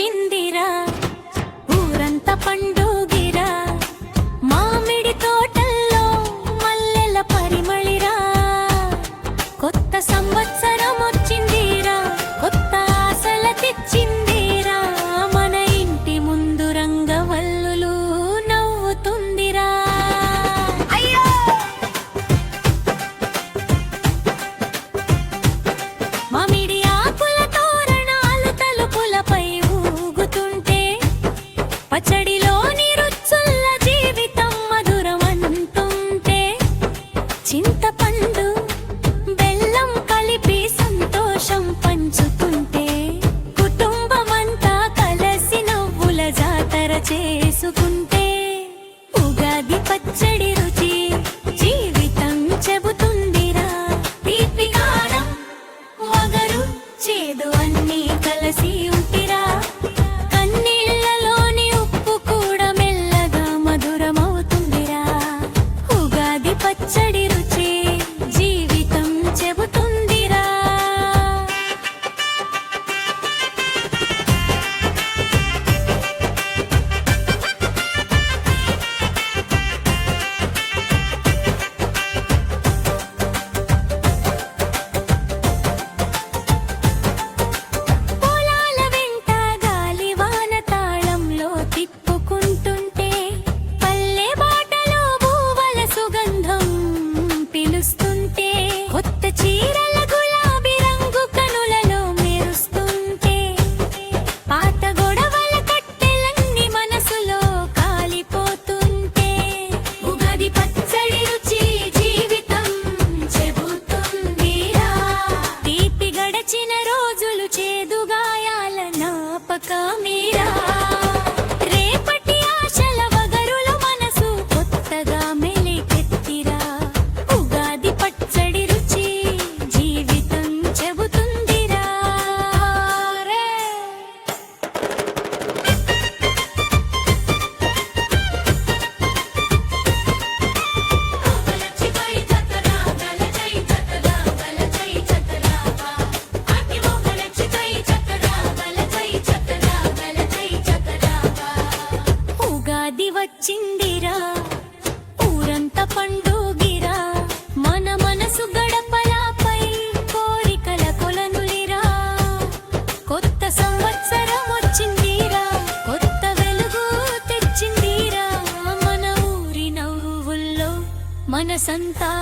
వచ్చిందిరా, ఊరంతా పండుగిరా, మామిడి తోటల్లో మల్లెల పరిమళిరా. కొత్త సంవత్సరం వచ్చిందిరా, కొత్త ఆశల తెచ్చిందిరా, మన ఇంటి ముందు రంగవల్లులు నవ్వుతుందిరా. మామిడి ఆకుల తోరణాలు తలుపులపై ఊగుతుంటే, పచ్చడిలోని రుచుల్ల జీవితం మధురమంటుంటే, చింతపండు బెల్లం కలిపి సంతోషం పంచుతుంటే, కుటుంబమంతా కలిసి నవ్వుల జాతర చేసుకుంటే, ఉగాది పచ్చడి రుచి జీవితం చెబుతుందిరా. తీపి కారం వగరు చేదు అన్నీ కలిసి ఉంటిరా, కన్నీళ్లలోని ఉప్పు కూడా మెల్లగా మధురమవుతుందిరా. ఉగాది పచ్చడి రుచి జీవితం చెబుతుందిరా. పొలాల వెంట గాలివాన తాళంలో తిప్పుకుంటుంటే, పల్లె బాటలో భూవల సుగంధం పిలుస్తుంటే, కొత్త చీరల గులాబీ రంగు కనులలో మెరుస్తుంటే, పాత గొడవల కట్టెలన్నీ మనసులో కాలిపోతుంటే, ఉగాది పచ్చడి రుచి జీవితం చెబుతుందిరా. తీపి గడచిన రోజులు చేదు గాయాల జ్ఞాపకమీరా, రేపటి ఆశల వగరుల మనసు కొత్తగా మెలికెత్తిరా. ఉగాది పచ్చడి రుచి జీవితం చెబుతుందిరా. రే ఉగాది వచ్చిందిరా, ఊరంతా పండుగిరా, మన మనసు గడపలపై కోరికల కొలనులిరా. కొత్త సంవత్సరం వచ్చిందిరా, కొత్త వెలుగు తెచ్చిందిరా, మన ఊరి నవ్వుల్లో మనసంతా